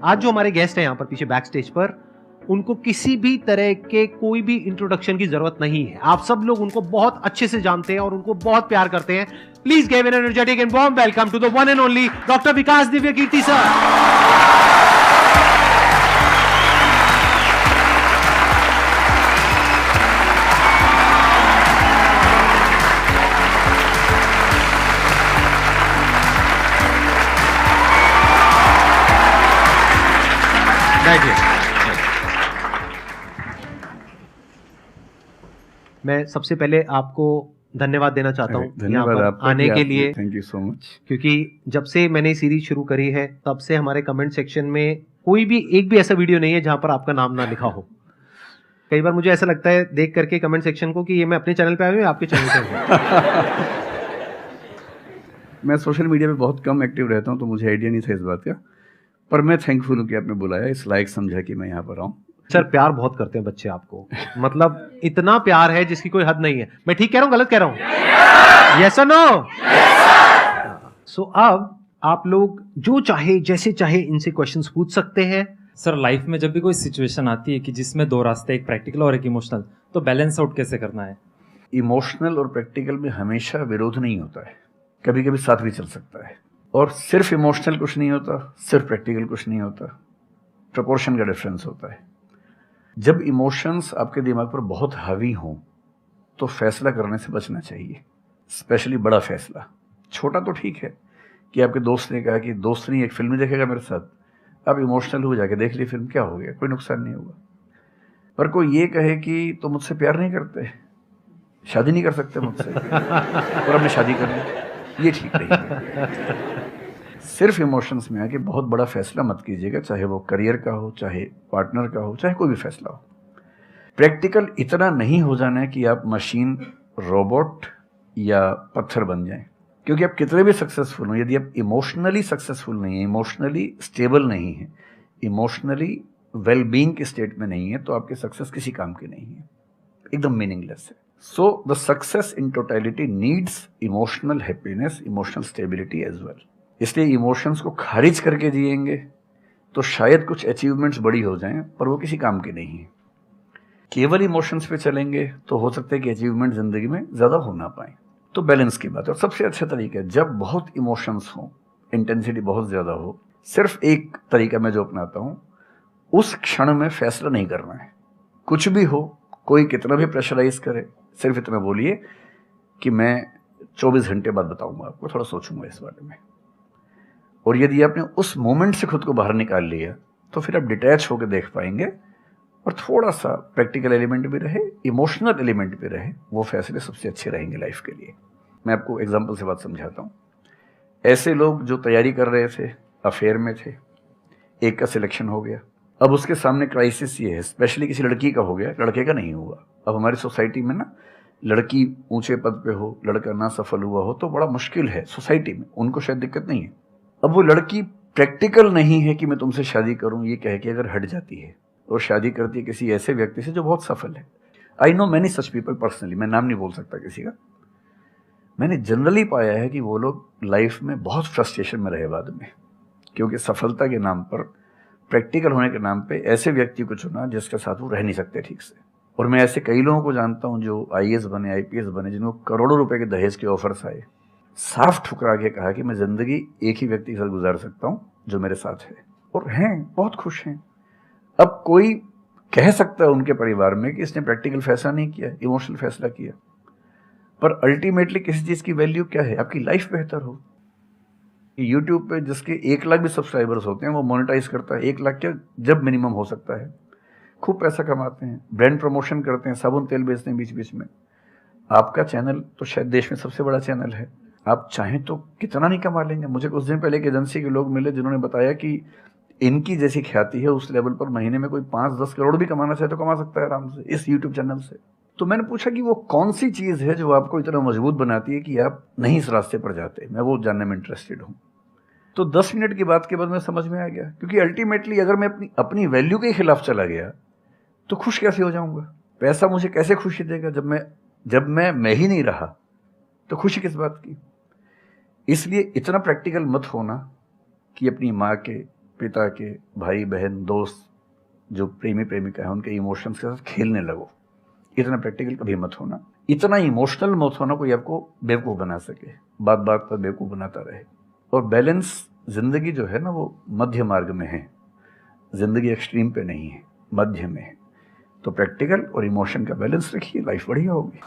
आज जो हमारे गेस्ट हैं यहाँ पर पीछे बैक स्टेज पर, उनको किसी भी तरह के कोई भी इंट्रोडक्शन की जरूरत नहीं है। आप सब लोग उनको बहुत अच्छे से जानते हैं और उनको बहुत प्यार करते हैं। Please give an energetic and warm welcome to the one and only doctor Vikas Divya Kirti sir. मैं सबसे पहले आपको धन्यवाद देना चाहता हूँ धन्यवाद आपका आने के लिए। Thank you so much. क्योंकि जब से मैंने सीरीज शुरू करी है तब से हमारे कमेंट सेक्शन में कोई भी एक भी ऐसा वीडियो नहीं है जहां पर आपका नाम ना लिखा हो। कई बार मुझे ऐसा लगता है देख करके कमेंट सेक्शन को कि ये मैं अपने चैनल पे आया हूँ या आपके चैनल पे हूँ। मैं सोशल मीडिया पे बहुत कम एक्टिव रहता हूँ तो मुझे आइडिया नहीं था इस बात का, पर मैं थैंकफुल हूँ कि आपने बुलाया, इस लायक समझा कि मैं यहाँ पर आऊँ। सर प्यार बहुत करते हैं बच्चे आपको, मतलब इतना प्यार है जिसकी कोई हद नहीं है। मैं ठीक कह रहा हूँ गलत कह रहा हूँ? यस और नो? सो अब आप लोग जो चाहे जैसे चाहे इनसे क्वेश्चंस पूछ सकते हैं। सर लाइफ में जब भी कोई सिचुएशन आती है कि जिसमें दो रास्ते, एक प्रैक्टिकल और एक इमोशनल, तो बैलेंस आउट कैसे करना है? इमोशनल और प्रैक्टिकल में हमेशा विरोध नहीं होता है, कभी कभी साथ भी चल सकता है। और सिर्फ इमोशनल कुछ नहीं होता, सिर्फ प्रैक्टिकल कुछ नहीं होता, प्रपोर्शन का डिफरेंस होता है। जब इमोशंस आपके दिमाग पर बहुत हावी हों तो फैसला करने से बचना चाहिए, स्पेशली बड़ा फैसला। छोटा तो ठीक है कि आपके दोस्त ने कहा कि दोस्त नहीं एक फिल्म देखेगा मेरे साथ, आप इमोशनल हो जाके देख ली फिल्म, क्या हो गया, कोई नुकसान नहीं होगा। पर कोई ये कहे कि तो मुझसे प्यार नहीं करते, शादी नहीं कर सकते मुझसे और हमने शादी कर ली, ये ठीक नहीं है। सिर्फ इमोशंस में आके बहुत बड़ा फैसला मत कीजिएगा, चाहे वो करियर का हो, चाहे पार्टनर का हो, चाहे कोई भी फैसला हो। प्रैक्टिकल इतना नहीं हो जाना है कि आप मशीन, रोबोट या पत्थर बन जाएं। क्योंकि आप कितने भी सक्सेसफुल हो, यदि आप इमोशनली सक्सेसफुल नहीं है, इमोशनली स्टेबल नहीं है, इमोशनली वेलबींग के स्टेट में नहीं है, तो आपकी सक्सेस किसी काम की नहीं है, एकदम मीनिंगलेस है। So the success in totality needs emotional happiness, emotional stability as well. इसलिए इमोशंस को खारिज करके जिएंगे तो शायद कुछ अचीवमेंट्स बड़ी हो जाएं, पर वो किसी काम के नहीं है। केवल इमोशंस पे चलेंगे तो हो सकता है कि अचीवमेंट जिंदगी में ज़्यादा हो ना पाए। तो बैलेंस की बात है। और सबसे अच्छा तरीका है, जब बहुत इमोशंस हो, इंटेंसिटी बहुत ज़्यादा हो, सिर्फ एक तरीका मैं जो अपनाता हूँ, उस क्षण में फैसला नहीं करना है। कुछ भी हो, कोई कितना भी प्रेशराइज करे, सिर्फ इतना बोलिए कि मैं 24 घंटे बाद बताऊंगा आपको, थोड़ा सोचूंगा इस बारे में। और यदि आपने उस मोमेंट से खुद को बाहर निकाल लिया तो फिर आप डिटैच होकर देख पाएंगे और थोड़ा सा प्रैक्टिकल एलिमेंट भी रहे, इमोशनल एलिमेंट भी रहे, वो फैसले सबसे अच्छे रहेंगे लाइफ के लिए। मैं आपको एग्जांपल से बात समझाता हूँ। ऐसे लोग जो तैयारी कर रहे थे, अफेयर में थे, एक का सिलेक्शन हो गया, अब उसके सामने क्राइसिस ये है, स्पेशली किसी लड़की का हो गया, लड़के का नहीं हुआ। अब हमारी सोसाइटी में ना, लड़की ऊंचे पद पे हो, लड़का ना सफल हुआ हो तो बड़ा मुश्किल है सोसाइटी में, उनको शायद दिक्कत नहीं है। अब वो लड़की प्रैक्टिकल नहीं है कि मैं तुमसे शादी करूं, ये कह के अगर हट जाती है और शादी करती है किसी ऐसे व्यक्ति से जो बहुत सफल है। I know many such people personally, मैं नाम नहीं बोल सकता किसी का। मैंने जनरली पाया है कि वो लोग लाइफ में बहुत फ्रस्ट्रेशन में रहे बाद में, क्योंकि सफलता के नाम पर, प्रैक्टिकल होने के नाम पे ऐसे व्यक्ति को चुना जिसके साथ वो रह नहीं सकते ठीक से। और मैं ऐसे कई लोगों को जानता हूँ जो IAS बने, IPS बने, जिनको करोड़ों रुपए के दहेज के ऑफर्स आए, साफ ठुकरा के कहा कि मैं जिंदगी एक ही व्यक्ति के साथ गुजार सकता हूं जो मेरे साथ है, और हैं, बहुत खुश हैं। अब कोई कह सकता है उनके परिवार में कि इसने प्रैक्टिकल फैसला नहीं किया, इमोशनल फैसला किया, पर अल्टीमेटली किसी चीज की वैल्यू क्या है? आपकी लाइफ बेहतर हो। यूट्यूब पे जिसके 1 लाख भी सब्सक्राइबर्स होते हैं वो मोनेटाइज करता है, 1 लाख क्या जब मिनिमम हो सकता है, खूब पैसा कमाते हैं, ब्रांड प्रमोशन करते हैं, साबुन तेल बेचते हैं बीच बीच में। आपका चैनल तो शायद देश में सबसे बड़ा चैनल है, आप चाहें तो कितना नहीं कमा लेंगे। मुझे कुछ दिन पहले एक एजेंसी के लोग मिले जिन्होंने बताया कि इनकी जैसी ख्याति है, उस लेवल पर महीने में कोई 5-10 करोड़ भी कमाना चाहे तो कमा सकता है आराम से इस यूट्यूब चैनल से। तो मैंने पूछा कि वो कौन सी चीज़ है जो आपको इतना मजबूत बनाती है कि आप नहीं इस रास्ते पर जाते। मैं वो जानने में इंटरेस्टेड हूँ। तो 10 मिनट की बात के बाद मैं समझ में आ गया, क्योंकि अल्टीमेटली अगर मैं अपनी वैल्यू के खिलाफ चला गया तो खुश कैसे हो जाऊंगा? पैसा मुझे कैसे खुशी देगा जब मैं ही नहीं रहा, तो खुशी किस बात की? इसलिए इतना प्रैक्टिकल मत होना कि अपनी माँ के, पिता के, भाई बहन, दोस्त, जो प्रेमी प्रेमिका है, उनके इमोशंस के साथ खेलने लगो। इतना प्रैक्टिकल कभी मत होना, इतना इमोशनल मत होना कोई आपको बेवकूफ़ बना सके, बात बात पर बेवकूफ़ बनाता रहे। और बैलेंस जिंदगी जो है ना, वो मध्य मार्ग में है, जिंदगी एक्सट्रीम पे नहीं है, मध्य में है। तो प्रैक्टिकल और इमोशन का बैलेंस रखिए, लाइफ बढ़िया होगी।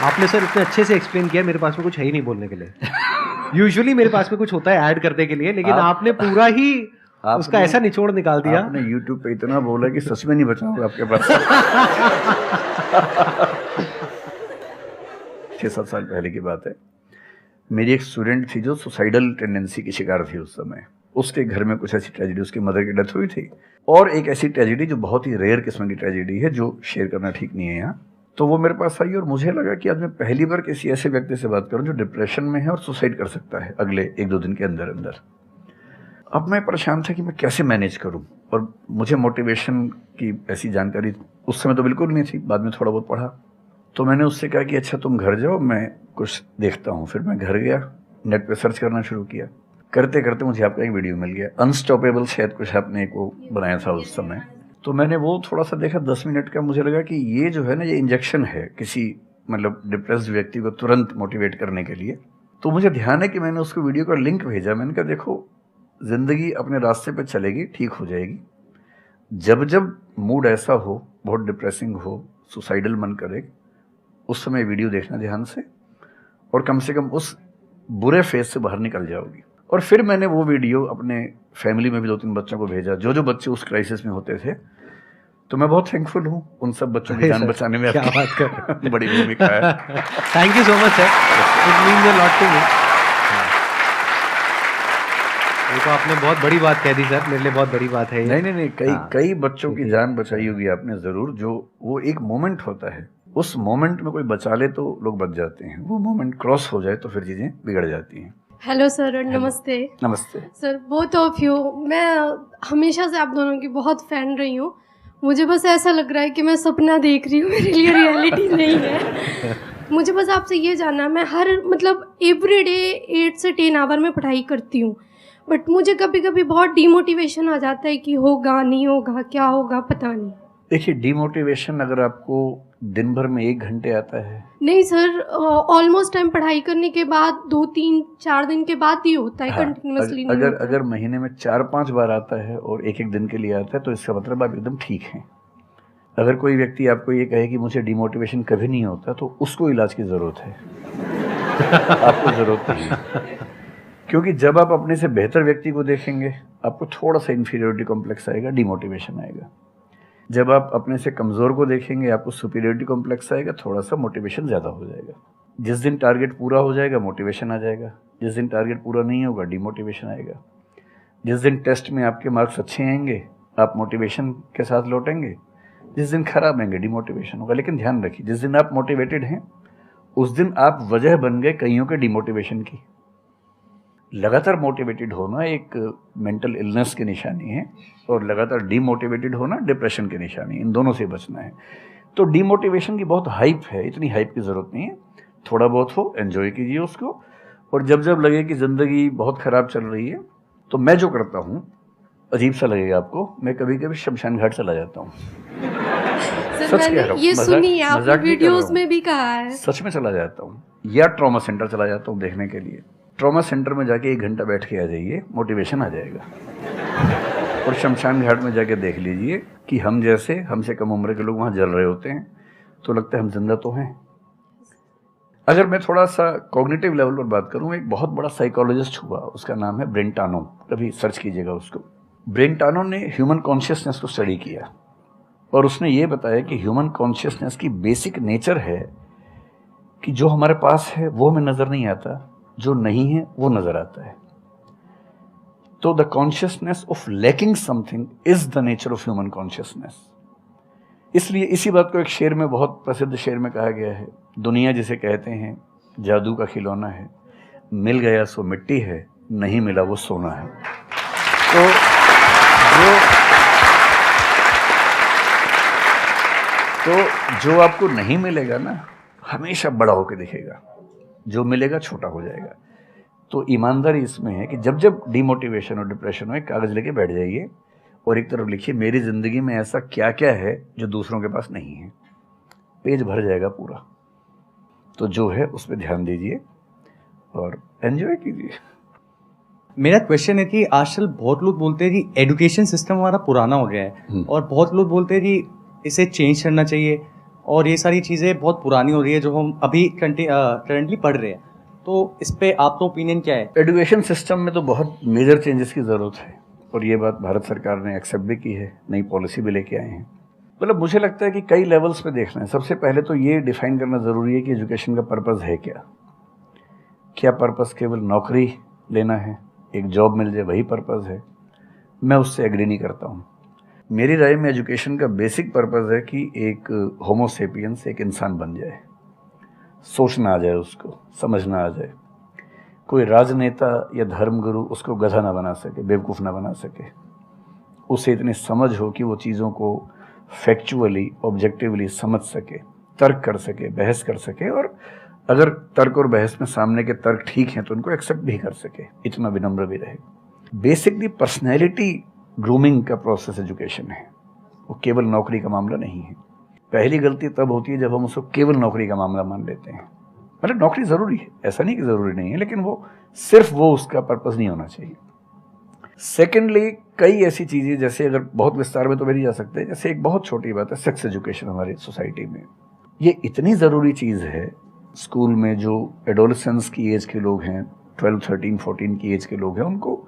आपने सर इतने अच्छे से एक्सप्लेन किया, मेरे पास में कुछ है ही नहीं बोलने के लिए। यूजुअली मेरे पास में कुछ होता है ऐड करने के लिए, लेकिन आपने पूरा ही उसका ऐसा निचोड़ निकाल दिया। आपने YouTube पे इतना बोला कि सच में नहीं बचा होगा आपके पास। 6-7 साल पहले की बात है, मेरी एक स्टूडेंट थी जो सुसाइडल टेंडेंसी की शिकार थी उस समय। उसके घर में कुछ ऐसी ट्रेजेडी, उसकी मदर की डेथ हुई थी, और एक ऐसी ट्रेजेडी जो बहुत ही रेयर किस्म की ट्रेजेडी है, जो शेयर करना ठीक नहीं है यहाँ। तो वो मेरे पास आई और मुझे लगा कि आज मैं पहली बार किसी ऐसे व्यक्ति से बात करूं जो डिप्रेशन में है और सुसाइड कर सकता है अगले 1-2 दिन के अंदर अंदर। अब मैं परेशान था कि मैं कैसे मैनेज करूं, और मुझे मोटिवेशन की ऐसी जानकारी उस समय तो बिल्कुल नहीं थी, बाद में थोड़ा बहुत पढ़ा। तो मैंने उससे कहा कि अच्छा तुम घर जाओ, मैं कुछ देखता हूँ। फिर मैं घर गया, नेट पे सर्च करना शुरू किया। करते करते मुझे आपका एक वीडियो मिल गया, अनस्टॉपेबल, शायद कुछ आपने एक वो बनाया था उस समय। तो मैंने वो थोड़ा सा देखा, 10 मिनट का। मुझे लगा कि ये जो है ना, ये इंजेक्शन है किसी मतलब डिप्रेस्ड व्यक्ति को तुरंत मोटिवेट करने के लिए। तो मुझे ध्यान है कि मैंने उसको वीडियो का लिंक भेजा। मैंने कहा देखो, जिंदगी अपने रास्ते पर चलेगी, ठीक हो जाएगी। जब जब मूड ऐसा हो, बहुत डिप्रेसिंग हो, सुसाइडल मन करे, उस समय वीडियो देखना ध्यान से, और कम से कम उस बुरे फेज से बाहर निकल जाओगी। और फिर मैंने वो वीडियो अपने फैमिली में भी 2-3 बच्चों को भेजा, जो बच्चे उस क्राइसिस में होते थे। तो मैं बहुत थैंकफुल हूँ उन सब बच्चों की जान बचाने में क्या बात कर बड़ी भूमिका है। Thank you so much sir, it means a lot to me. ये तो आपने बहुत बड़ी बात कह दी सर, मेरे लिए बहुत बड़ी बात है ये। नहीं, कई बच्चों की जान बचाई होगी आपने ज़रूर। जो वो एक मोमेंट होता है, उस मोमेंट में कोई बचा ले तो लोग बच जाते हैं, वो मोमेंट क्रॉस हो जाए तो फिर चीज़ें बिगड़ जाती हैं। हेलो सर, नमस्ते। नमस्ते सर, बोथ ऑफ यू, मैं हमेशा से आप दोनों की बहुत फ़ैन रही हूँ। मुझे बस ऐसा लग रहा है कि मैं सपना देख रही हूँ, मेरे लिए रियलिटी नहीं है। मुझे बस आपसे ये जानना, मैं हर मतलब एवरी डे 8 से 10 आवर में पढ़ाई करती हूँ, बट मुझे कभी कभी बहुत डीमोटिवेशन आ जाता है कि होगा नहीं होगा, क्या होगा पता नहीं। देखिए, डीमोटिवेशन अगर आपको दिन भर में 1 घंटे आता है। नहीं सर, ऑलमोस्ट टाइम पढ़ाई करने के बाद 2-3-4 दिन के बाद ही होता है, कंटिन्यूअसली नहीं होता। अगर महीने में 4-5 बार आता है और 1-1 दिन के लिए आता है, तो इसका मतलब आप एकदम ठीक हैं। अगर कोई व्यक्ति आपको ये कहे कि मुझे डिमोटिवेशन कभी नहीं होता, तो उसको इलाज की ज़रूरत है। आपको ज़रूरत नहीं है, क्योंकि जब आप अपने से बेहतर व्यक्ति को देखेंगे, आपको थोड़ा सा इन्फीरियरिटी कॉम्प्लेक्स आएगा, डिमोटिवेशन आएगा। जब आप अपने से कमज़ोर को देखेंगे, आपको सुपीरियरिटी कॉम्प्लेक्स आएगा, थोड़ा सा मोटिवेशन ज़्यादा हो जाएगा। जिस दिन टारगेट पूरा हो जाएगा, मोटिवेशन आ जाएगा। जिस दिन टारगेट पूरा नहीं होगा, डिमोटिवेशन आएगा। जिस दिन टेस्ट में आपके मार्क्स अच्छे आएंगे, आप मोटिवेशन के साथ लौटेंगे। जिस दिन खराब आएंगे, डिमोटिवेशन होगा। लेकिन ध्यान रखिए, जिस दिन आप मोटिवेटेड हैं, उस दिन आप वजह बन गए कईयों के डिमोटिवेशन की। लगातार मोटिवेटेड होना एक मेंटल इलनेस की निशानी है, और लगातार डीमोटिवेटेड होना डिप्रेशन की निशानी है। इन दोनों से बचना है। तो डीमोटिवेशन की बहुत हाइप है, इतनी हाइप की ज़रूरत नहीं है। थोड़ा बहुत हो, एंजॉय कीजिए उसको। और जब जब लगे कि ज़िंदगी बहुत ख़राब चल रही है, तो मैं जो करता हूँ, अजीब सा लगेगा आपको, मैं कभी कभी शमशान घाट चला जाता हूँ। सच कह रहा हूँ, ये सुनी है आपने वीडियोस में भी कहा है। सच में चला जाता हूँ, या ट्रॉमा सेंटर चला जाता हूँ देखने के लिए। ट्रॉमा सेंटर में जाके 1 घंटा बैठ के आ जाइए, मोटिवेशन आ जाएगा। और शमशान घाट में जाके देख लीजिए कि हम जैसे हमसे कम उम्र के लोग वहाँ जल रहे होते हैं, तो लगता है हम जिंदा तो हैं। अगर मैं थोड़ा सा कॉग्निटिव लेवल पर बात करूँ, एक बहुत बड़ा साइकोलॉजिस्ट हुआ, उसका नाम है ब्रेंटानो, कभी सर्च कीजिएगा उसको। ब्रेंटानो ने ह्यूमन कॉन्शियसनेस को स्टडी किया, और उसने ये बताया कि ह्यूमन कॉन्शियसनेस की बेसिक नेचर है कि जो हमारे पास है वो हमें नज़र नहीं आता, जो नहीं है वो नज़र आता है। तो the consciousness of lacking something is the nature of human consciousness. इसलिए इसी बात को एक शेर में, बहुत प्रसिद्ध शेर में कहा गया है, दुनिया जिसे कहते हैं जादू का खिलौना है, मिल गया सो मिट्टी है, नहीं मिला वो सोना है। तो जो आपको नहीं मिलेगा ना, हमेशा बड़ा होकर दिखेगा, जो मिलेगा छोटा हो जाएगा। तो ईमानदारी इसमें है कि जब जब डिमोटिवेशन और डिप्रेशन हो, एक कागज़ लेके बैठ जाइए और एक तरफ लिखिए मेरी ज़िंदगी में ऐसा क्या क्या है जो दूसरों के पास नहीं है। पेज भर जाएगा पूरा। तो जो है उस पर ध्यान दीजिए और एंजॉय कीजिए। मेरा क्वेश्चन है कि आजकल बहुत लोग बोलते हैं कि एजुकेशन सिस्टम हमारा पुराना हो गया है और बहुत लोग बोलते हैं कि इसे चेंज करना चाहिए और ये सारी चीज़ें बहुत पुरानी हो रही है जो हम अभी करंटली पढ़ रहे हैं। तो इस पे आपका ओपिनियन क्या है? एजुकेशन सिस्टम में तो बहुत मेजर चेंजेस की ज़रूरत है और ये बात भारत सरकार ने एक्सेप्ट भी की है, नई पॉलिसी भी लेके आए हैं। मतलब मुझे लगता है कि कई लेवल्स पे देखना है। सबसे पहले तो ये डिफाइन करना ज़रूरी है कि एजुकेशन का पर्पज़ है क्या। क्या पर्पज़ केवल नौकरी लेना है, एक जॉब मिल जाए, वही पर्पज़ है? मैं उससे एग्री नहीं करता हूँ। मेरी राय में एजुकेशन का बेसिक पर्पज़ है कि एक होमो सेपियंस एक इंसान बन जाए, सोचना आ जाए, उसको समझना आ जाए। कोई राजनेता या धर्मगुरु उसको गधा ना बना सके, बेवकूफ़ ना बना सके। उसे इतनी समझ हो कि वो चीज़ों को फैक्चुअली, ऑब्जेक्टिवली समझ सके, तर्क कर सके, बहस कर सके और अगर तर्क और बहस में सामने के तर्क ठीक हैं तो उनको एक्सेप्ट भी कर सके, इतना विनम्र भी रहे। बेसिकली पर्सनैलिटी ग्रूमिंग का प्रोसेस एजुकेशन है, वो केवल नौकरी का मामला नहीं है। पहली गलती तब होती है जब हम उसको केवल नौकरी का मामला मान लेते हैं। मतलब नौकरी ज़रूरी है, ऐसा नहीं कि ज़रूरी नहीं है, लेकिन वो सिर्फ वो उसका पर्पज़ नहीं होना चाहिए। सेकेंडली, कई ऐसी चीज़ें जैसे अगर बहुत विस्तार में तो भी नहीं जा सकते, जैसे एक बहुत छोटी बात है सेक्स एजुकेशन हमारी सोसाइटी में। ये इतनी ज़रूरी चीज़ है। स्कूल में जो एडोलेसेंस की एज के लोग हैं, 12, 13, 14 की एज के लोग हैं, उनको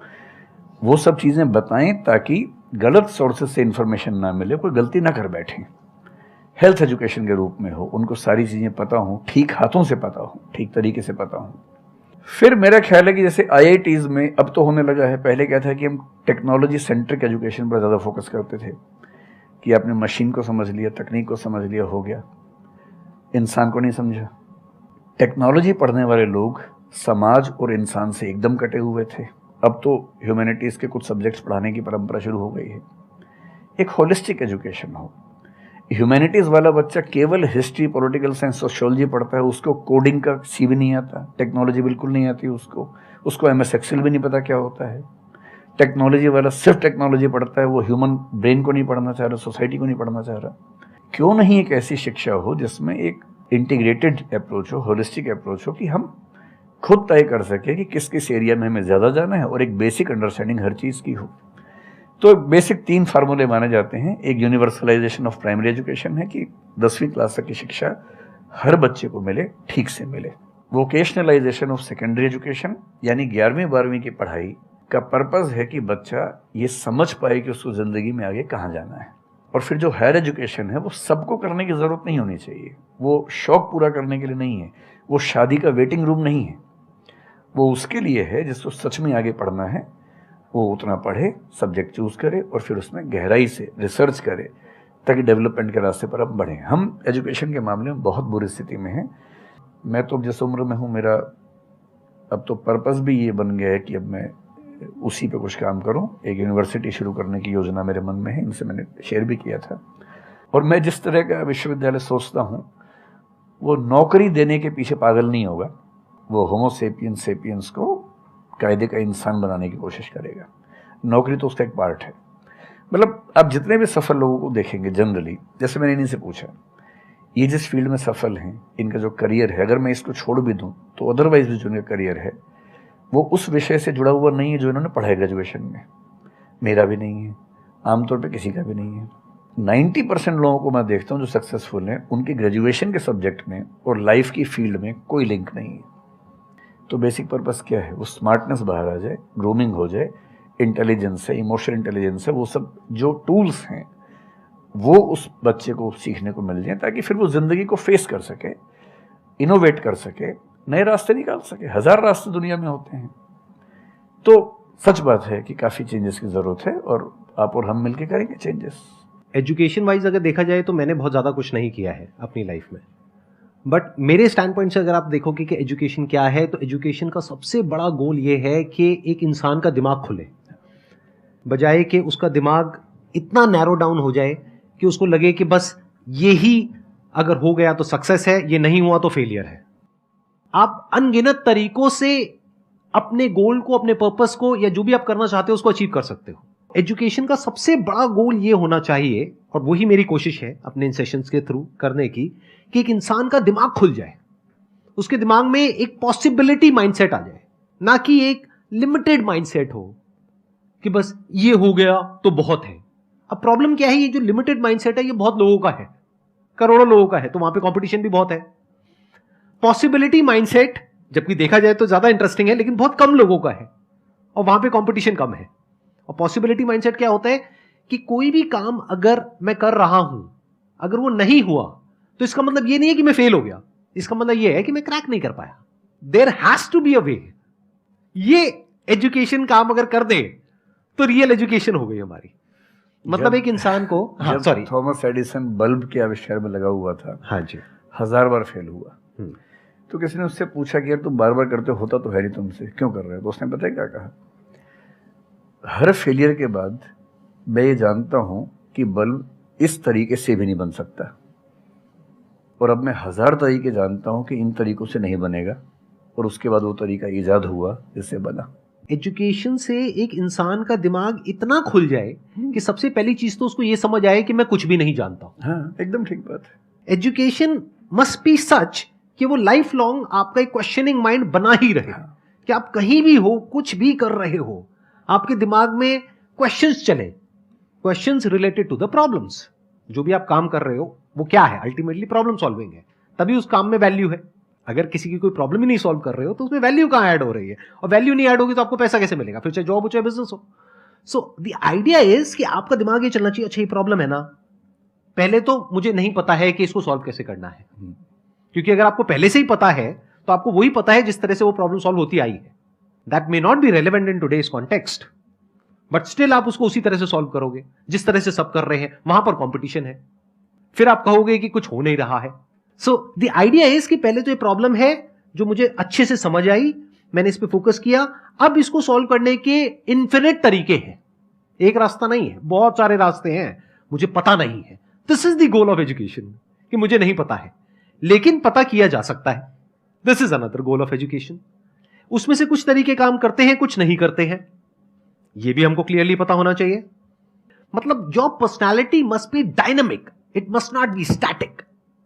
वो सब चीज़ें बताएं ताकि गलत सोर्सेज से इन्फॉर्मेशन ना मिले, कोई गलती ना कर बैठें। हेल्थ एजुकेशन के रूप में हो, उनको सारी चीज़ें पता हों, ठीक हाथों से पता हो, ठीक तरीके से पता हो। फिर मेरा ख्याल है कि जैसे IITs में अब तो होने लगा है, पहले क्या था कि हम टेक्नोलॉजी सेंट्रिक एजुकेशन पर ज़्यादा फोकस करते थे कि आपने मशीन को समझ लिया, तकनीक को समझ लिया, हो गया, इंसान को नहीं समझा। टेक्नोलॉजी पढ़ने वाले लोग समाज और इंसान से एकदम कटे हुए थे। अब तो ह्यूमैनिटीज़ के कुछ सब्जेक्ट्स पढ़ाने की परंपरा शुरू हो गई है। एक होलिस्टिक एजुकेशन हो। ह्यूमैनिटीज़ वाला बच्चा केवल हिस्ट्री, पॉलिटिकल साइंस, सोशियोलॉजी पढ़ता है, उसको कोडिंग का सी भी नहीं आता, टेक्नोलॉजी बिल्कुल नहीं आती उसको MS एक्सेल भी नहीं पता क्या होता है। टेक्नोलॉजी वाला सिर्फ टेक्नोलॉजी पढ़ता है, वो ह्यूमन ब्रेन को नहीं पढ़ना चाह रहा, सोसाइटी को नहीं पढ़ना चाह रहा। क्यों नहीं एक ऐसी शिक्षा हो जिसमें एक इंटीग्रेटेड अप्रोच हो, होलिस्टिक अप्रोच हो कि हम खुद तय कर सके कि किस किस एरिया में हमें ज़्यादा जाना है और एक बेसिक अंडरस्टैंडिंग हर चीज़ की हो। तो बेसिक 3 फार्मूले माने जाते हैं। एक यूनिवर्सलाइजेशन ऑफ प्राइमरी एजुकेशन है कि 10वीं क्लास तक की शिक्षा हर बच्चे को मिले, ठीक से मिले। वोकेशनलाइजेशन ऑफ सेकेंडरी एजुकेशन यानी 11वीं 12वीं की पढ़ाई का पर्पज़ है कि बच्चा ये समझ पाए कि उसको ज़िंदगी में आगे कहाँ जाना है। और फिर जो हायर एजुकेशन है वो सबको करने की ज़रूरत नहीं होनी चाहिए, वो शौक पूरा करने के लिए नहीं है, वो शादी का वेटिंग रूम नहीं है, वो उसके लिए है जिसको सच में आगे पढ़ना है। वो उतना पढ़े, सब्जेक्ट चूज़ करे और फिर उसमें गहराई से रिसर्च करे ताकि डेवलपमेंट के रास्ते पर अब बढ़ें। हम एजुकेशन के मामले में बहुत बुरी स्थिति में हैं। मैं तो जिस उम्र में हूँ, मेरा अब तो पर्पज़ भी ये बन गया है कि अब मैं उसी पे कुछ काम करूँ। एक यूनिवर्सिटी शुरू करने की योजना मेरे मन में है, इनसे मैंने शेयर भी किया था। और मैं जिस तरह का विश्वविद्यालय सोचता हूँ वो नौकरी देने के पीछे पागल नहीं होगा, वो होमो सेपियंस को कायदे का इंसान बनाने की कोशिश करेगा। नौकरी तो उसका एक पार्ट है। मतलब आप जितने भी सफल लोगों को देखेंगे जनरली, जैसे मैंने इन्हीं से पूछा, ये जिस फील्ड में सफल हैं, इनका जो करियर है, अगर मैं इसको छोड़ भी दूं तो अदरवाइज भी जो इनका करियर है वो उस विषय से जुड़ा हुआ नहीं है जो इन्होंने पढ़ा है ग्रेजुएशन में। मेरा भी नहीं है, आमतौर पे किसी का भी नहीं है। 90% लोगों को मैं देखता हूँ जो सक्सेसफुल हैं, उनके ग्रेजुएशन के सब्जेक्ट में और लाइफ की फील्ड में कोई लिंक नहीं है। तो बेसिक पर्पस क्या है? वो स्मार्टनेस बाहर आ जाए, ग्रूमिंग हो जाए, इंटेलिजेंस है, इमोशनल इंटेलिजेंस है, वो सब जो टूल्स हैं वो उस बच्चे को सीखने को मिल जाए ताकि फिर वो ज़िंदगी को फेस कर सके, इनोवेट कर सके, नए रास्ते निकाल सके। 1000 रास्ते दुनिया में होते हैं। तो सच बात है कि काफ़ी चेंजेस की ज़रूरत है और आप और हम मिलकर करेंगे चेंजेस। एजुकेशन वाइज अगर देखा जाए तो मैंने बहुत ज़्यादा कुछ नहीं किया है अपनी लाइफ में, बट मेरे स्टैंड पॉइंट से अगर आप देखोगे कि एजुकेशन क्या है, तो एजुकेशन का सबसे बड़ा गोल ये है कि एक इंसान का दिमाग खुले, बजाय कि उसका दिमाग इतना नैरो डाउन हो जाए कि उसको लगे कि बस यही अगर हो गया तो सक्सेस है, ये नहीं हुआ तो फेलियर है। आप अनगिनत तरीकों से अपने गोल को, अपने पर्पस को, या जो भी आप करना चाहते हो उसको अचीव कर सकते हो। एजुकेशन का सबसे बड़ा गोल ये होना चाहिए, और वही मेरी कोशिश है अपने इन सेशंस के थ्रू करने की, कि एक इंसान का दिमाग खुल जाए, उसके दिमाग में एक पॉसिबिलिटी माइंडसेट आ जाए, ना कि एक लिमिटेड माइंडसेट हो कि बस ये हो गया तो बहुत है। अब प्रॉब्लम क्या है, ये जो लिमिटेड माइंडसेट है ये बहुत लोगों का है, करोड़ों लोगों का है, तो वहां पे कंपटीशन भी बहुत है। पॉसिबिलिटी माइंडसेट जबकि देखा जाए तो ज्यादा इंटरेस्टिंग है, लेकिन बहुत कम लोगों का है और वहां पे कंपटीशन कम है। और पॉसिबिलिटी माइंडसेट क्या होता है कि कोई भी काम अगर मैं कर रहा हूं, अगर वो नहीं हुआ तो इसका मतलब ये नहीं है कि मैं फेल हो गया, इसका मतलब ये है कि मैं क्रैक नहीं कर पाया। There has to be a way. ये एजुकेशन काम अगर कर दे तो रियल एजुकेशन हो गई हमारी। मतलब एक इंसान को, हाँ सॉरी, थॉमस एडिसन बल्ब के आविष्कार में लगा हुआ था, हाँ जी, 1000 बार फेल हुआ। तो किसी ने उससे पूछा कि यार तुम बार बार करते होता तो है नहीं तुमसे, क्यों कर रहे हो? तो उसने पता है क्या कहा, हर फेलियर के बाद मैं ये जानता हूं कि बल्ब इस तरीके से भी नहीं बन सकता, और अब मैं 1000 तरीके जानता हूं कि इन तरीकों से नहीं बनेगा, और उसके बाद वो तरीका ईजाद हुआ जिससे बना। एजुकेशन से एक इंसान का दिमाग इतना खुल जाए कि सबसे पहली चीज तो उसको ये समझ आए कि मैं कुछ भी नहीं जानता हूं। हाँ, एकदम ठीक बात है। एजुकेशन मस्ट बी सच कि वो लाइफ लॉन्ग आपका एक क्वेश्चनिंग माइंड बना ही रहे, कि आप कहीं भी हो, कुछ भी कर रहे हो, आपके दिमाग में क्वेश्चंस चले, questions related to the problems. जो भी आप काम कर रहे हो वो क्या है, अल्टीमेटली प्रॉब्लम सॉल्विंग है, तभी उस काम में वैल्यू है। अगर किसी की कोई प्रॉब्लम ही नहीं सॉल्व कर रहे हो तो उसमें वैल्यू कहां ऐड हो रही है, और वैल्यू नहीं ऐड होगी तो आपको पैसा कैसे मिलेगा, फिर चाहे जॉब हो चाहे बिजनेस हो। सो द आइडिया इज कि आपका दिमाग ये चलना चाहिए, अच्छा ये प्रॉब्लम है ना, पहले तो मुझे नहीं पता है कि इसको सॉल्व कैसे करना है, क्योंकि अगर आपको पहले से ही पता है तो आपको वही पता है जिस तरह से वो प्रॉब्लम सॉल्व होती आई है। That may not be relevant in today's context, but still आप उसको उसी तरह से सॉल्व करोगे जिस तरह से सब कर रहे हैं। वहां पर कंपटीशन है, फिर आप कहोगे कि कुछ हो नहीं रहा है। सो द आइडिया इज कि पहले तो ये प्रॉब्लम है जो मुझे अच्छे से समझ आई, मैंने इस पे फोकस किया, अब इसको सॉल्व करने के इन्फिनिट तरीके हैं, एक रास्ता नहीं है, बहुत सारे रास्ते हैं, मुझे पता नहीं है। This is the goal of education, कि मुझे नहीं पता है लेकिन पता किया जा सकता है। This is another goal of education. उसमें से कुछ तरीके काम करते हैं, कुछ नहीं करते हैं, यह भी हमको क्लियरली पता होना चाहिए। मतलब your personality must be dynamic, it must not be static.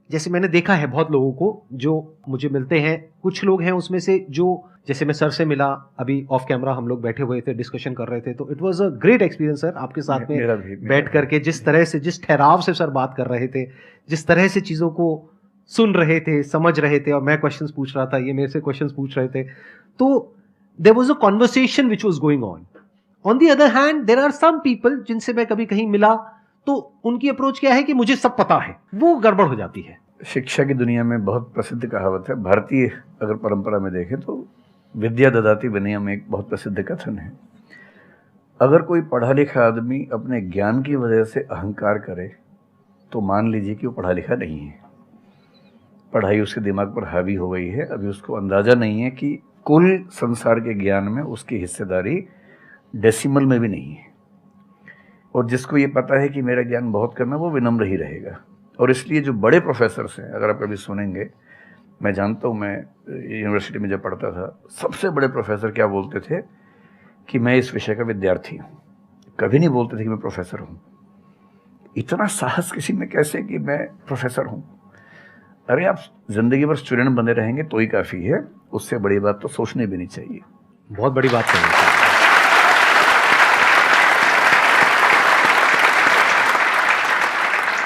जैसे मैंने देखा है बहुत लोगों को जो मुझे मिलते हैं, कुछ लोग हैं उसमें से जो, जैसे मैं सर से मिला अभी ऑफ कैमरा, हम लोग बैठे हुए थे, डिस्कशन कर रहे थे, तो it was a great experience sir, आपके साथ में बैठ करके जिस तरह से, जिस ठहराव से सर बात कर रहे थे, जिस तरह से चीज़ों को सुन रहे थे, समझ रहे थे, और मैं क्वेश्चंस पूछ रहा था, ये मेरे से क्वेश्चंस पूछ रहे थे, तो there was a conversation which was going on. On the other hand there are some people जिनसे मैं कभी कहीं मिला तो उनकी अप्रोच क्या है कि मुझे सब पता है, वो गड़बड़ हो जाती है। शिक्षा की दुनिया में बहुत प्रसिद्ध कहावत है, भारतीय अगर परंपरा में देखें तो विद्या ददाति विनयम एक बहुत प्रसिद्ध कथन है। अगर कोई पढ़ा लिखा आदमी अपने ज्ञान की वजह से अहंकार करे तो मान लीजिए कि वो पढ़ा लिखा नहीं है, पढ़ाई उसके दिमाग पर हावी हो गई है, अभी उसको अंदाज़ा नहीं है कि कुल संसार के ज्ञान में उसकी हिस्सेदारी डेसिमल में भी नहीं है। और जिसको ये पता है कि मेरा ज्ञान बहुत कम है, वो विनम्र ही रहेगा। और इसलिए जो बड़े प्रोफेसर्स हैं, अगर आप कभी सुनेंगे, मैं जानता हूँ, मैं यूनिवर्सिटी में जब पढ़ता था, सबसे बड़े प्रोफेसर क्या बोलते थे कि मैं इस विषय का विद्यार्थी हूँ, कभी नहीं बोलते थे कि मैं प्रोफेसर हूँ। इतना साहस किसी में कैसे कि मैं प्रोफेसर हूँ? अरे आप जिंदगी भर स्टूडेंट बने रहेंगे तो ही काफ़ी है, उससे बड़ी बात तो सोचनी भी नहीं चाहिए। बहुत बड़ी बात है।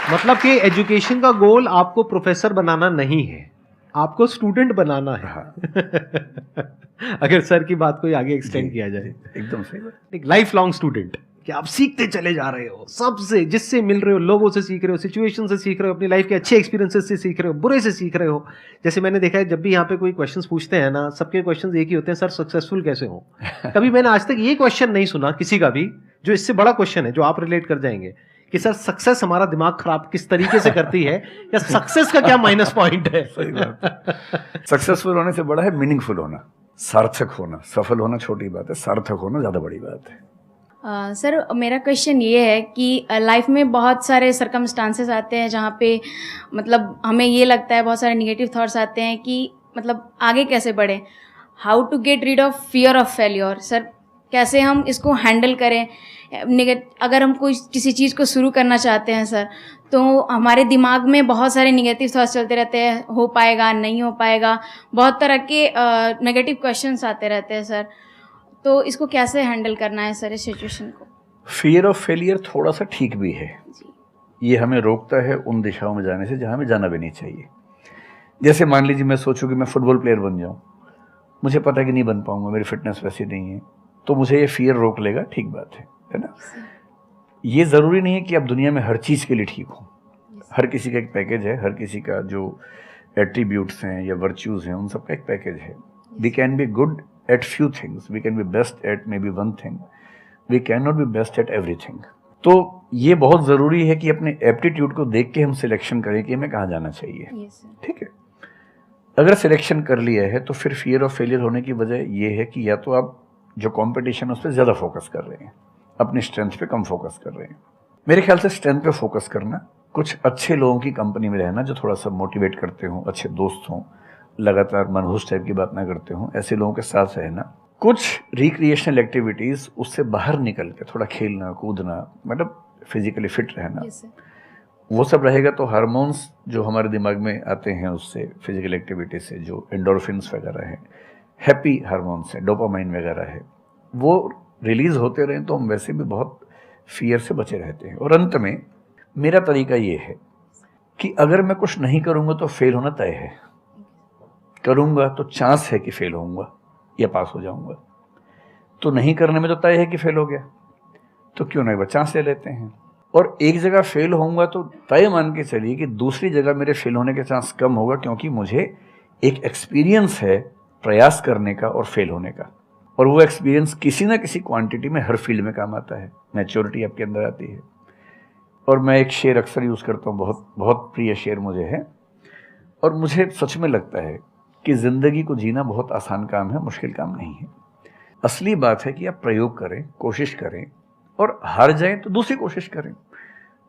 मतलब कि एजुकेशन का गोल आपको प्रोफेसर बनाना नहीं है, आपको स्टूडेंट बनाना है। हाँ। अगर सर की बात को आगे एक्सटेंड किया जाए, एकदम सही बात। एक लाइफ लॉन्ग स्टूडेंट, कि आप सीखते चले जा रहे हो, सबसे, जिससे मिल रहे हो, लोगों से सीख रहे हो, सिचुएशन से सीख रहे हो, अपनी लाइफ के अच्छे एक्सपीरियंसेस से सीख रहे हो, बुरे से सीख रहे हो। जैसे मैंने देखा है जब भी यहाँ पे कोई क्वेश्चंस पूछते हैं ना, सबके क्वेश्चंस एक ही होते हैं, सर सक्सेसफुल कैसे हो। कभी मैंने आज तक ये क्वेश्चन नहीं सुना किसी का भी जो इससे बड़ा क्वेश्चन है, जो आप रिलेट कर जाएंगे कि सर सक्सेस हमारा दिमाग खराब किस तरीके से करती है, या सक्सेस का क्या माइनस पॉइंट है। सही बात। सक्सेसफुल होने से बड़ा है मीनिंगफुल होना, सार्थक होना। सफल होना छोटी बात है, सार्थक होना ज्यादा बड़ी बात है। सर मेरा क्वेश्चन ये है कि लाइफ में बहुत सारे सर्कमस्टांसेस आते हैं जहाँ पे मतलब हमें ये लगता है, बहुत सारे निगेटिव थॉट्स आते हैं कि मतलब आगे कैसे बढ़े, how to get rid of fear of failure. Sir कैसे हम इसको हैंडल करें, अगर हम कोई किसी चीज़ को शुरू करना चाहते हैं सर, तो हमारे दिमाग में बहुत सारे निगेटिव थॉट्स चलते रहते हैं, हो पाएगा नहीं हो पाएगा, बहुत तरह के नेगेटिव क्वेश्चंस आते रहते हैं सर, तो इसको कैसे हैंडल करना है सर इस सिचुएशन को? फियर ऑफ फेलियर थोड़ा सा ठीक भी है जी। ये हमें रोकता है उन दिशाओं में जाने से जहाँ हमें जाना भी नहीं चाहिए। जैसे मान लीजिए मैं सोचूं कि मैं फुटबॉल प्लेयर बन जाऊं, मुझे पता है कि नहीं बन पाऊंगा, मेरी फिटनेस वैसी नहीं है, तो मुझे ये फियर रोक लेगा, ठीक बात है ना। ये ज़रूरी नहीं है कि आप दुनिया में हर चीज़ के लिए ठीक हो। हर किसी का एक पैकेज है, हर किसी का जो एट्रीब्यूट्स हैं या वर्च्यूज़ हैं उन सब का एक पैकेज है। We can be good at few things, we can be best at maybe one thing, we can not be best at everything. तो ये बहुत ज़रूरी है कि अपने एप्टीट्यूड को देख के हम सिलेक्शन करें कि हमें कहाँ जाना चाहिए। ठीक है, अगर सिलेक्शन कर लिया है तो फिर फियर ऑफ फेलियर होने की वजह ये है कि या तो आप जो कंपटीशन है उस पर ज़्यादा फोकस कर रहे हैं, अपनी स्ट्रेंथ पे कम फोकस कर रहे हैं। मेरे ख्याल से स्ट्रेंथ पे फोकस करना, कुछ अच्छे लोगों की कंपनी में रहना जो थोड़ा सा मोटिवेट करते हों, अच्छे दोस्त हों, लगातार मनहूस टाइप की बात ना करते हों, ऐसे लोगों के साथ रहना, कुछ रिक्रिएशनल एक्टिविटीज़ उससे बाहर निकल के थोड़ा खेलना कूदना, मतलब फिजिकली फिट रहना, वो सब रहेगा तो हार्मोन्स जो हमारे दिमाग में आते हैं उससे, फिजिकल एक्टिविटी से, जो एंडोर्फिन्स वगैरह हैं, हैप्पी हार्मोन्स हैं, डोपामाइन वगैरह है, वो रिलीज होते रहें तो हम वैसे भी बहुत फियर से बचे रहते हैं। और अंत में मेरा तरीका ये है कि अगर मैं कुछ नहीं करूँगा तो फेल होना तय है, करूँगा तो चांस है कि फेल होऊंगा या पास हो जाऊँगा, तो नहीं करने में तो तय है कि फेल हो गया, तो क्यों ना एक बार चांस ले लेते हैं। और एक जगह फेल होऊंगा तो तय मान के चलिए कि दूसरी जगह मेरे फेल होने के चांस कम होगा, क्योंकि मुझे एक एक्सपीरियंस है प्रयास करने का और फेल होने का, और वो एक्सपीरियंस किसी ना किसी क्वांटिटी में हर फील्ड में काम आता है, मैच्योरिटी आपके अंदर आती है। और मैं एक शेर अक्सर यूज़ करता हूँ, बहुत बहुत प्रिय शेर मुझे है, और मुझे सच में लगता है कि ज़िंदगी को जीना बहुत आसान काम है, मुश्किल काम नहीं है। असली बात है कि आप प्रयोग करें, कोशिश करें, और हार जाएं तो दूसरी कोशिश करें।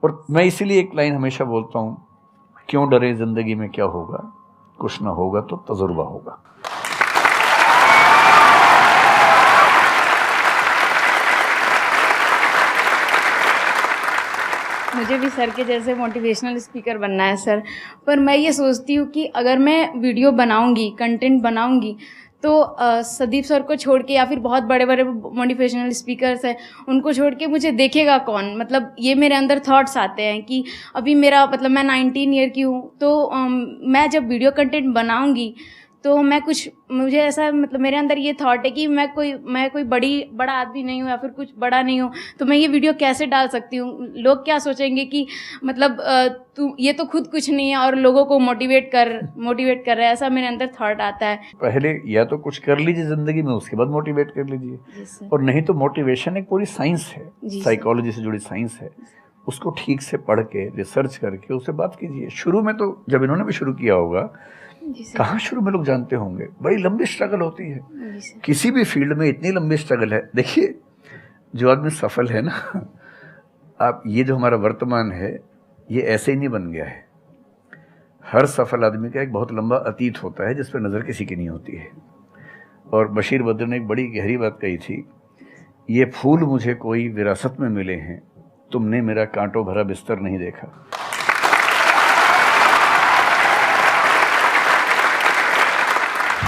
और मैं इसीलिए एक लाइन हमेशा बोलता हूँ, क्यों डरे, ज़िंदगी में क्या होगा, कुछ ना होगा तो तजुर्बा होगा। मुझे भी सर के जैसे मोटिवेशनल स्पीकर बनना है सर, पर मैं ये सोचती हूँ कि अगर मैं वीडियो बनाऊँगी, कंटेंट बनाऊँगी, तो संदीप सर को छोड़ के या फिर बहुत बड़े बड़े मोटिवेशनल स्पीकर्स हैं उनको छोड़ के मुझे देखेगा कौन। मतलब ये मेरे अंदर थॉट्स आते हैं कि अभी मेरा मतलब मैं 19 ईयर की हूँ, तो मैं जब वीडियो कंटेंट बनाऊँगी तो मैं कुछ, मुझे ऐसा मतलब मेरे अंदर ये थॉट है कि मैं कोई बड़ा आदमी नहीं हूँ या फिर कुछ बड़ा नहीं हूँ, तो मैं ये वीडियो कैसे डाल सकती हूँ, लोग क्या सोचेंगे कि मतलब तू ये तो खुद कुछ नहीं है और लोगों को मोटिवेट कर रहा है, ऐसा मेरे अंदर थॉट आता है। पहले या तो कुछ कर लीजिए ज़िंदगी में, उसके बाद मोटिवेट कर लीजिए, और नहीं तो मोटिवेशन एक पूरी साइंस है, साइकोलॉजी से जुड़ी साइंस है, उसको ठीक से पढ़ के रिसर्च करके उससे बात कीजिए। शुरू में तो जब इन्होंने भी शुरू किया होगा, कहाँ शुरू में लोग जानते होंगे, बड़ी लंबी स्ट्रगल होती है, किसी भी फील्ड में इतनी लंबी स्ट्रगल है। देखिए जो आदमी सफल है ना, आप ये जो हमारा वर्तमान है ये ऐसे ही नहीं बन गया है। हर सफल आदमी का एक बहुत लंबा अतीत होता है जिस पर नज़र किसी की नहीं होती है। और बशीर बद्र ने एक बड़ी गहरी बात कही थी, ये फूल मुझे कोई विरासत में मिले हैं, तुमने मेरा कांटों भरा बिस्तर नहीं देखा।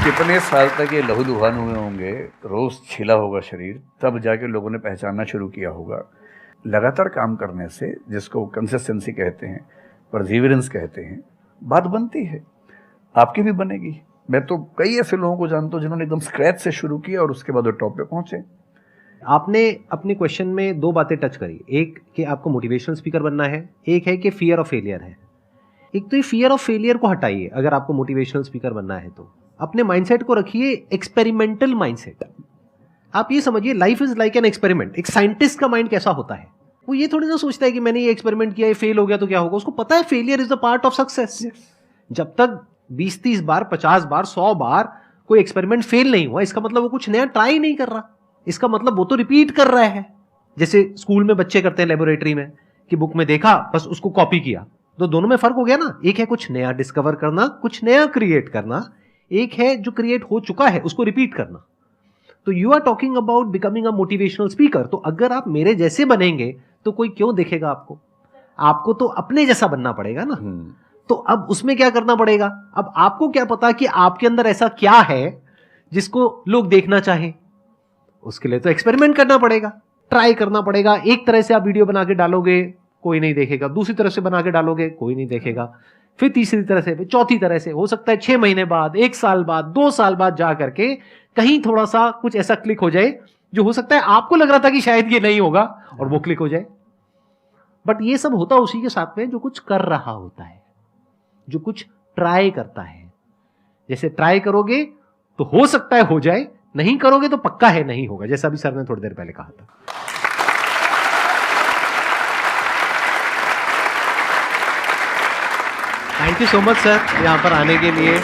कितने साल तक ये लहूलुहान हुए होंगे, रोज़ छिला होगा शरीर, तब जाके लोगों ने पहचानना शुरू किया होगा। लगातार काम करने से, जिसको कंसिस्टेंसी कहते हैं, परसिवरेंस कहते हैं, बात बनती है, आपकी भी बनेगी। मैं तो कई ऐसे लोगों को जानता हूँ जिन्होंने एकदम स्क्रैच से शुरू किया और उसके बाद वो टॉप पे पहुँचे। आपने अपने क्वेश्चन में दो बातें टच करी, एक कि आपको मोटिवेशनल स्पीकर बनना है, एक है कि फियर ऑफ फेलियर है। एक तो ये फियर ऑफ फेलियर को हटाइए, अगर आपको मोटिवेशनल स्पीकर बनना है तो अपने माइंडसेट को रखिए एक्सपेरिमेंटल माइंडसेट। आप ये समझिए life is like an experiment. एक साइंटिस्ट का माइंड कैसा होता है, वो ये थोड़ी ना सोचता है कि मैंने ये एक्सपेरिमेंट किया, ये फेल हो गया तो क्या होगा। उसको पता है failure is the part of success. जब तक 20-30 बार, 50 बार, 100 बार कोई एक्सपेरिमेंट फेल नहीं हुआ, इसका मतलब वो कुछ नया ट्राई नहीं कर रहा, इसका मतलब वो तो रिपीट कर रहा है। जैसे स्कूल में बच्चे करते हैं लेबोरेटरी में कि बुक में देखा बस उसको कॉपी किया, तो दोनों में फर्क हो गया ना। एक है कुछ नया डिस्कवर करना, कुछ नया क्रिएट करना, एक है जो क्रिएट हो चुका है उसको रिपीट करना। तो you are talking about becoming a motivational speaker. तो अगर आप मेरे जैसे बनेंगे तो कोई क्यों देखेगा आपको? आपको तो अपने जैसा बनना पड़ेगा ना। तो अब उसमें क्या करना पड़ेगा? अब आपको क्या पता कि आपके अंदर ऐसा क्या है जिसको लोग देखना चाहें? उसके लिए तो एक्सपेरिमेंट करना पड़ेगा, ट्राई करना पड़ेगा। एक तरह से आप वीडियो बना के डालोगे, कोई नहीं देखेगा। दूसरी तरह से बना के डालोगे, कोई नहीं देखेगा। फिर तीसरी तरह से, फिर चौथी तरह से। हो सकता है 6 महीने बाद, 1 साल बाद, 2 साल बाद जा करके कहीं थोड़ा सा कुछ ऐसा क्लिक हो जाए जो हो सकता है आपको लग रहा था कि शायद ये नहीं होगा और वो क्लिक हो जाए। बट ये सब होता उसी के साथ में जो कुछ कर रहा होता है, जो कुछ ट्राई करता है। जैसे ट्राई करोगे तो हो सकता है हो जाए, नहीं करोगे तो पक्का है नहीं होगा, जैसा भी सर ने थोड़ी देर पहले कहा था। Thank you so much sir यहाँ पर आने के लिए।